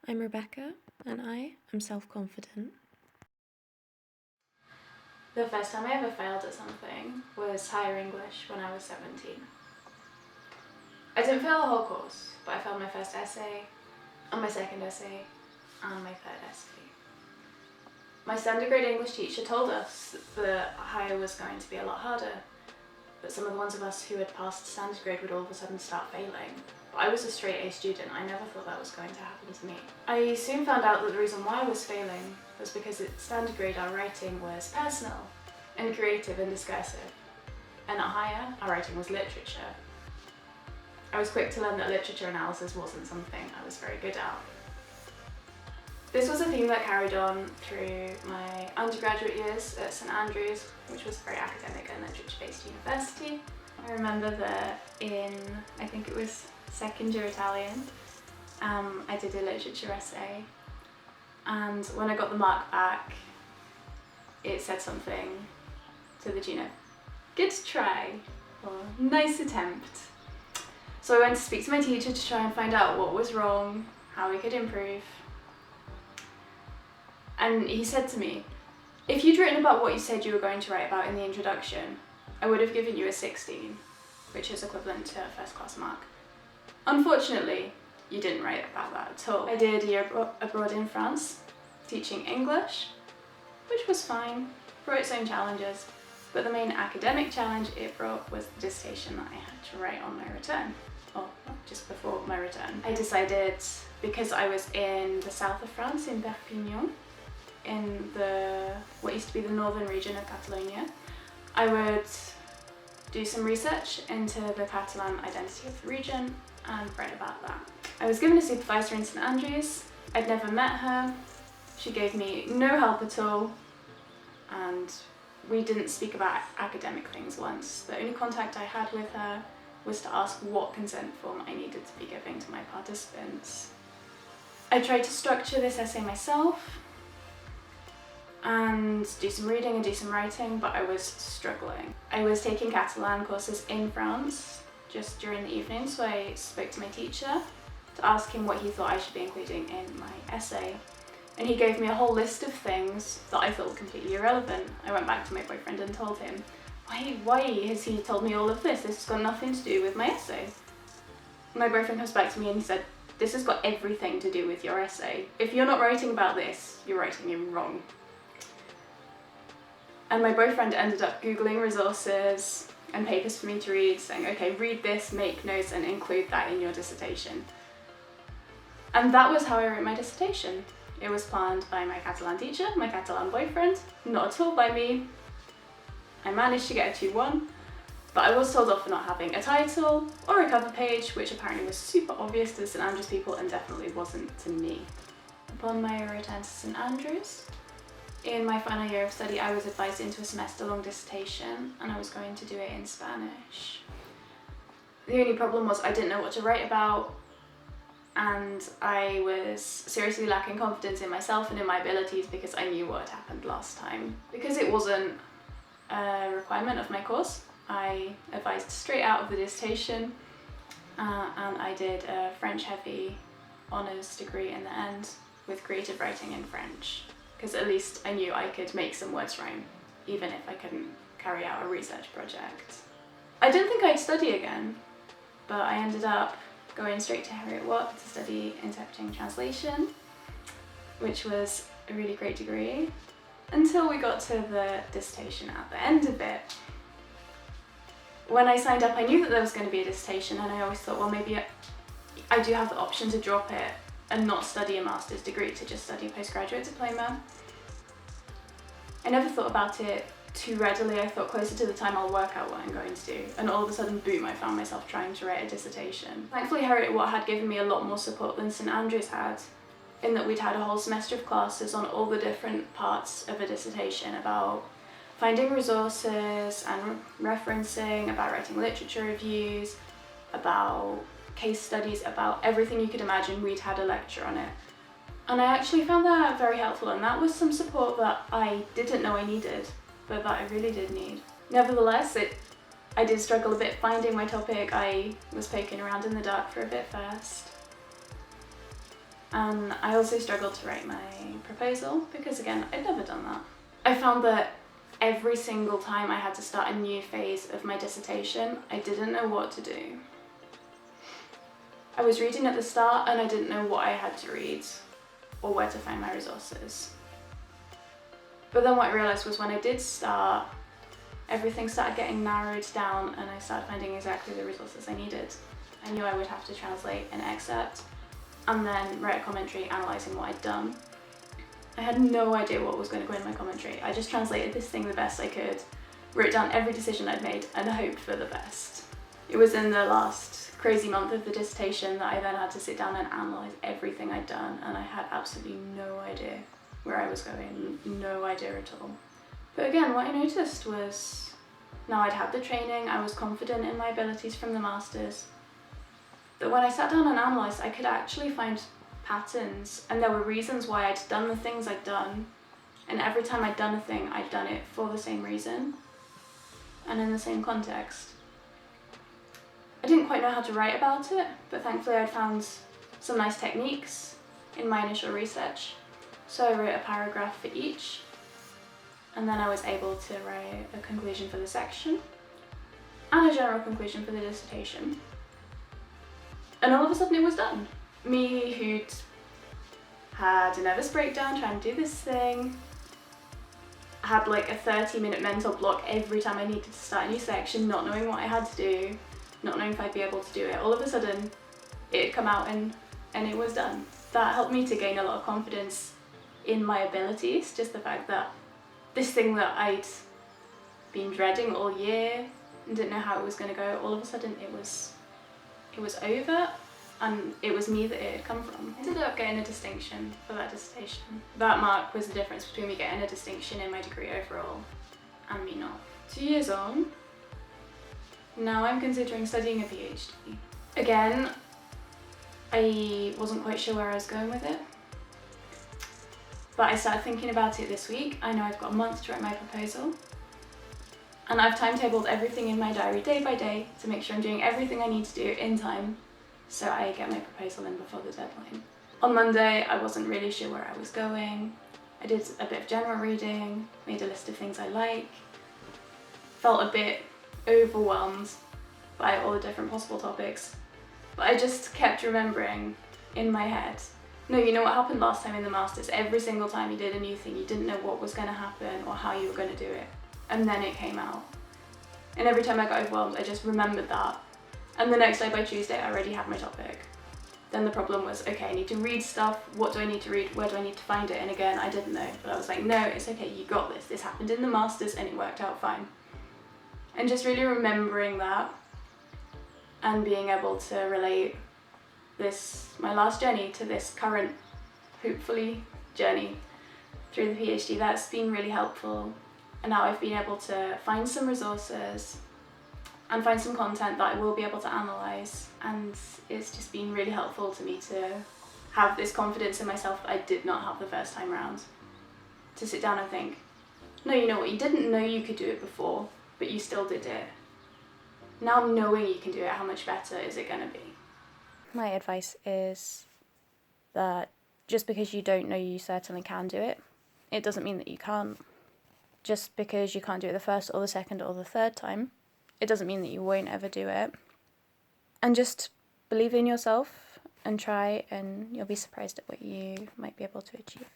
I'm Rebekah, and I am self-confident. The first time I ever failed at something was higher English when I was 17. I didn't fail the whole course, but I failed my first essay, and my second essay, and my third essay. My standard grade English teacher told us that higher was going to be a lot harder, that some of the ones of us who had passed standard grade would all of a sudden start failing. But I was a straight A student. I never thought that was going to happen to me. I soon found out that the reason why I was failing was because at standard grade our writing was personal and creative and discursive, and at higher our writing was literature. I was quick to learn that literature analysis wasn't something I was very good at. This was a theme that carried on through my undergraduate years at St Andrews, which was a very academic and literature-based university. I remember that in, I think it was second year Italian, I did a literature essay, and when I got the mark back, it said something to the tune of, "Good try," or "nice attempt." So I went to speak to my teacher to try and find out what was wrong, how we could improve. And he said to me, "If you'd written about what you said you were going to write about in the introduction, I would have given you a 16, which is equivalent to a first class mark. Unfortunately, you didn't write about that at all." I did a year abroad in France, teaching English, which was fine, brought its own challenges, but the main academic challenge it brought was the dissertation that I had to write on my return, or just before my return. I decided, because I was in the south of France, in Perpignan, in what used to be the northern region of Catalonia, I would do some research into the Catalan identity of the region and write about that. I was given a supervisor in St Andrews. I'd never met her. She gave me no help at all, and we didn't speak about academic things once. The only contact I had with her was to ask what consent form I needed to be giving to my participants. I tried to structure this essay myself and do some reading and do some writing, but I was struggling. I was taking Catalan courses in France just during the evening, so I spoke to my teacher to ask him what he thought I should be including in my essay. And he gave me a whole list of things that I thought were completely irrelevant. I went back to my boyfriend and told him, why has he told me all of this? This has got nothing to do with my essay. My boyfriend comes back to me and he said, "This has got everything to do with your essay. If you're not writing about this, you're writing it wrong." And my boyfriend ended up Googling resources and papers for me to read, saying, "Okay, read this, make notes, and include that in your dissertation." And that was how I wrote my dissertation. It was planned by my Catalan teacher, my Catalan boyfriend, not at all by me. I managed to get a 2-1, but I was told off for not having a title or a cover page, which apparently was super obvious to the St Andrews people and definitely wasn't to me. Upon my return to St Andrews, in my final year of study, I was advised into a semester-long dissertation, and I was going to do it in Spanish. The only problem was I didn't know what to write about, and I was seriously lacking confidence in myself and in my abilities because I knew what had happened last time. Because it wasn't a requirement of my course, I advised straight out of the dissertation, and I did a French-heavy honours degree in the end with creative writing in French, because at least I knew I could make some words rhyme, even if I couldn't carry out a research project. I didn't think I'd study again, but I ended up going straight to Harriet Watt to study interpreting translation, which was a really great degree, until we got to the dissertation at the end of it. When I signed up, I knew that there was going to be a dissertation, and I always thought, well, maybe I do have the option to drop it and not study a master's degree, to just study a postgraduate diploma. I never thought about it too readily. I thought closer to the time I'll work out what I'm going to do, and all of a sudden, boom, I found myself trying to write a dissertation. Thankfully, Harriet Watt had given me a lot more support than St Andrews had, in that we'd had a whole semester of classes on all the different parts of a dissertation, about finding resources and referencing, about writing literature reviews, about case studies, about everything you could imagine. We'd had a lecture on it. And I actually found that very helpful, and that was some support that I didn't know I needed, but that I really did need. Nevertheless, I did struggle a bit finding my topic. I was poking around in the dark for a bit first. And I also struggled to write my proposal because, again, I'd never done that. I found that every single time I had to start a new phase of my dissertation, I didn't know what to do. I was reading at the start and I didn't know what I had to read or where to find my resources. But then what I realised was when I did start, everything started getting narrowed down and I started finding exactly the resources I needed. I knew I would have to translate an excerpt and then write a commentary analysing what I'd done. I had no idea what was going to go in my commentary. I just translated this thing the best I could, wrote down every decision I'd made and hoped for the best. It was in the last crazy month of the dissertation that I then had to sit down and analyse everything I'd done, and I had absolutely no idea where I was going, no idea at all. But again, what I noticed was, now I'd had the training, I was confident in my abilities from the masters, that when I sat down and analysed, I could actually find patterns, and there were reasons why I'd done the things I'd done, and every time I'd done a thing, I'd done it for the same reason and in the same context. I didn't quite know how to write about it, but thankfully I'd found some nice techniques in my initial research. So I wrote a paragraph for each, and then I was able to write a conclusion for the section and a general conclusion for the dissertation. And all of a sudden it was done. Me, who'd had a nervous breakdown trying to do this thing, had like a 30-minute mental block every time I needed to start a new section, not knowing what I had to do, not knowing if I'd be able to do it. All of a sudden, it had come out and it was done. That helped me to gain a lot of confidence in my abilities, just the fact that this thing that I'd been dreading all year and didn't know how it was going to go, all of a sudden it was over, and it was me that it had come from. I ended up getting a distinction for that dissertation. That mark was the difference between me getting a distinction in my degree overall and me not. 2 years on, now I'm considering studying a PhD. Again, I wasn't quite sure where I was going with it, but I started thinking about it this week. I know I've got a month to write my proposal, and I've timetabled everything in my diary day by day to make sure I'm doing everything I need to do in time so I get my proposal in before the deadline. On Monday, I wasn't really sure where I was going. I did a bit of general reading, made a list of things I like, felt a bit overwhelmed by all the different possible topics, but I just kept remembering in my head, no, you know what happened last time in the Masters? Every single time you did a new thing, you didn't know what was going to happen or how you were going to do it, and then it came out. And every time I got overwhelmed, I just remembered that, and the next day by Tuesday I already had my topic. Then the problem was, okay, I need to read stuff, what do I need to read, where do I need to find it? And again, I didn't know, but I was like, no, it's okay, you got this happened in the Masters and it worked out fine. And just really remembering that and being able to relate my last journey to this current, hopefully, journey through the PhD, that's been really helpful. And now I've been able to find some resources and find some content that I will be able to analyse, and it's just been really helpful to me to have this confidence in myself that I did not have the first time round. To sit down and think, no, you know what, you didn't know you could do it before, but you still did it. Now knowing you can do it, how much better is it going to be? My advice is that just because you don't know you certainly can do it, it doesn't mean that you can't. Just because you can't do it the first or the second or the third time, it doesn't mean that you won't ever do it. And just believe in yourself and try, and you'll be surprised at what you might be able to achieve.